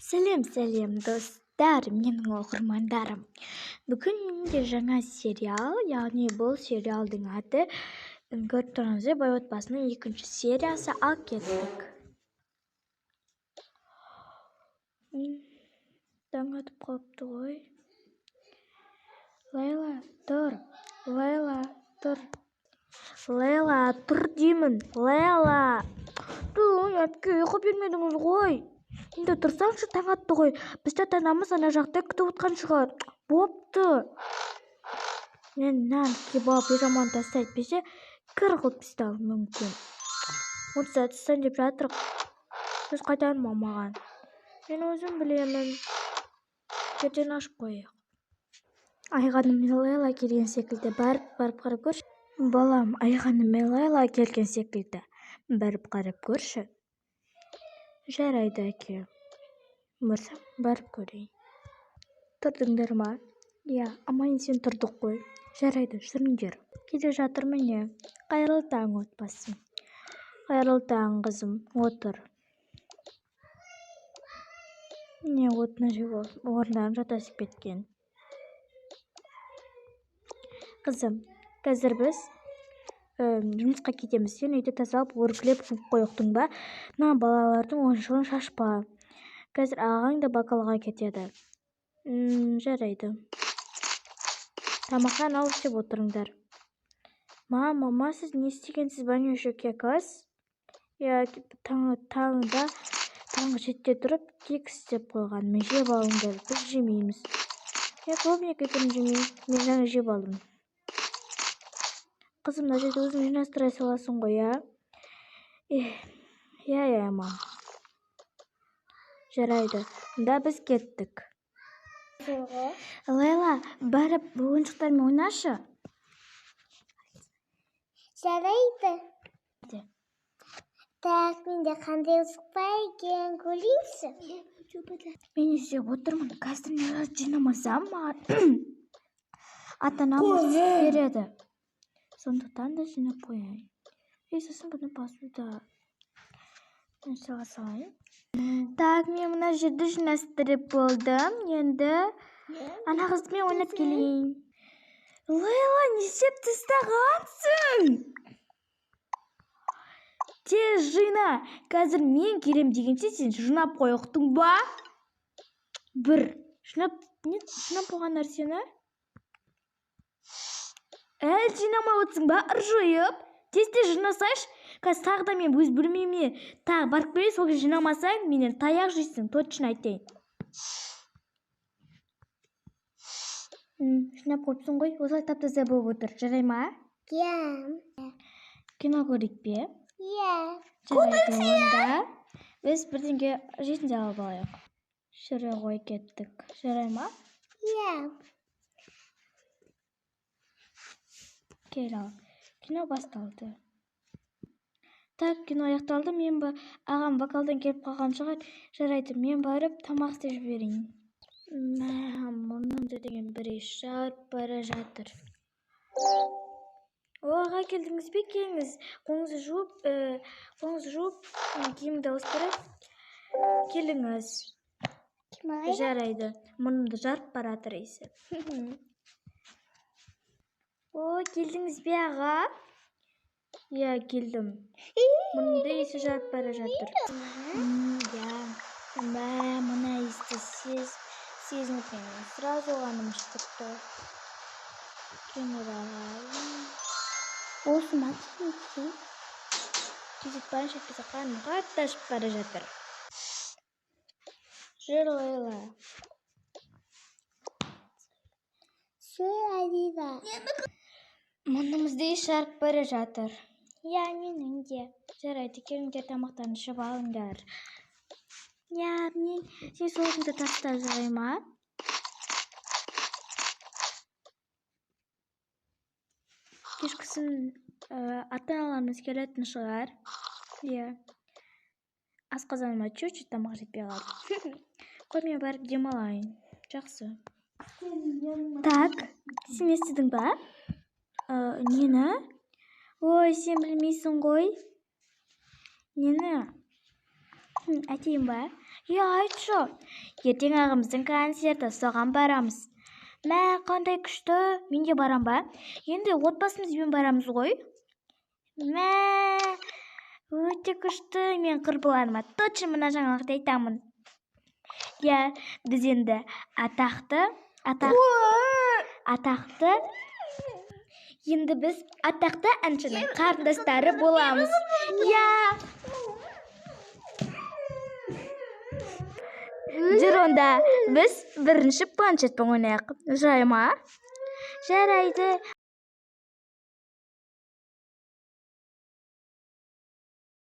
Сәлем достар, менің оқырмандарым. Бүгін менде жаңа сериал, яғни бұл сериалдың аты көріп тұрғаныңыздай бай отбасының 2-ші сериясы. Ал кеттік. Таң атып қалыпты ғой. Лейла, тұр. Лейла, тұр деймін. Лейла. Әпке, ұйқы бермедіңіз ғой. Енді тұрсаңшы, таң атты ғой. Біз ата-анамыз ана жақта күтіп отқан шығар. Бопты. Мен нан кебап пижаманы тастайды бесе, кір қылып тастауы мүмкін. Отса тастан деп жатыр. Сіз қайтарма маған. Мен өзім білемін. Ертең ашып қояйық. Айғаным мен Лейла келген секілді. Барып қарап көрші. Балам, Айғаным мен Лейла келген секілді. Барып қарап көрші. Жарайды, әке. Барсам, барып көрейін. Тұрдыңдар ма? Иә, аман-есен тұрдық қой. Жарайды, жүріңдер. Келе жатыр міне. Қайырлы таң отбасы. Қайырлы таң қызым, отыр. Не, орнынан жатасып кеткен. Қызым, қазір біз жұмысқа кетеміз. Сен үйді тазалап, өргілеп жуып қойықтың ба? На, балалардың ойыншығын шашпа. Қазір ағаң да бакалға кетеді. Жарайды. Тамақтан алып істеп отырыңдар. Мама, сіз не істегенсіз, банюшек кекас? Я таңғы жетте тұрып кек істеп қойған. Мен жеп алыңдар, біз жемейміз. Я клубника түрін жемеймін, мен жаңа жеп алдым. Қызым, мына жерді өзің жинастыра саласың ғой, я? Я, мам. Жарайды, да біз кеттік. Лейла, барып ойыншықтармен ойнашы. Жарайды. Так, менде қандай ұзық бар екен, көрейінші. Мен істеп отырмын, қазір мен жинамасам маған ата-анам береді. Сондықтан да жинап қояйын. Сосын бұны басуда нәрсеға салайын. Так, мен мына жерді жинастырып болдым. Енді ана қызымен ойнап келейін. Лейла, не істеп тастағансың? Тез жина. Қазір мен келем дегенше сен жинап қойықтың ба? Жинап қойған нәрсені? Жинамай отсың ба? Ыржайып. Тез жинасайшы. Қазір тағы да мен өз бөлмеме тағы барып келейін, сол жинамасаң, менен таяқ жейсің, точно айтайын. Жинап қойыпсың ғой, осылай тап-таза болып отыр. Жарай ма? Иә. Кино көрейік пе? Иә. Жарайды, онда біз бірдеңе жейтін де алып алайық. Жүре ғой, кеттік. Жарай ма? Иә. Кел ал. Кино басталды. Так, кино аяқталды. Мен ағам вокалдан келіп қалған шығар. Жарайды, мен барып тамақ істеп жіберейін. Мұрнымды деген бір жарып бара жатыр. Оға келдіңіз бе? Келіңіз. Қолыңызды жуып, киімді ауыстырып келіңіз. Жарайды. Мұрнымды жарып бара жатыр есі. Келдіңіз бе, аға? Я, келдім. Мұрнымды есі жарып бара жатыр. Мына есті сезініп менің сразу ғаным шықты. Осы математикасы. Кезет барынша кетсе қарным қатты ашып бара жатыр. Жүр, Лейла. Алида. Мұрнымызды еш жарып бара жатыр. Я, менің де. Жарайды, келіңдер тамақтан ішіп алыңдар. Я, сен солымды таста жарай ма? Кешкісін ата-аналарымыз келетін шығар. Иә. Асқазаныма чуть-чуть тамақ жетпей қалды. Қой, мен барып демалайын. Жақсы. Так, сен естідің ба? Нені? Ой, сен білмейсің ғой. Нені? Айтайын ба? Айтшы. Ертең ағамыздың концерті, соған барамыз. Мә, қандай күшті. Мен де барам ба? Енді отбасымызбен барамыз ғой. Мә, өте күшті. Мен құрбыларыма точно мына жаңалықты айтамын. Біз енді енді біз атақты әншінің қарындастары боламыз. Жүр онда біз бірінші планшетпен ойнайық. Жай ма? Жарайды.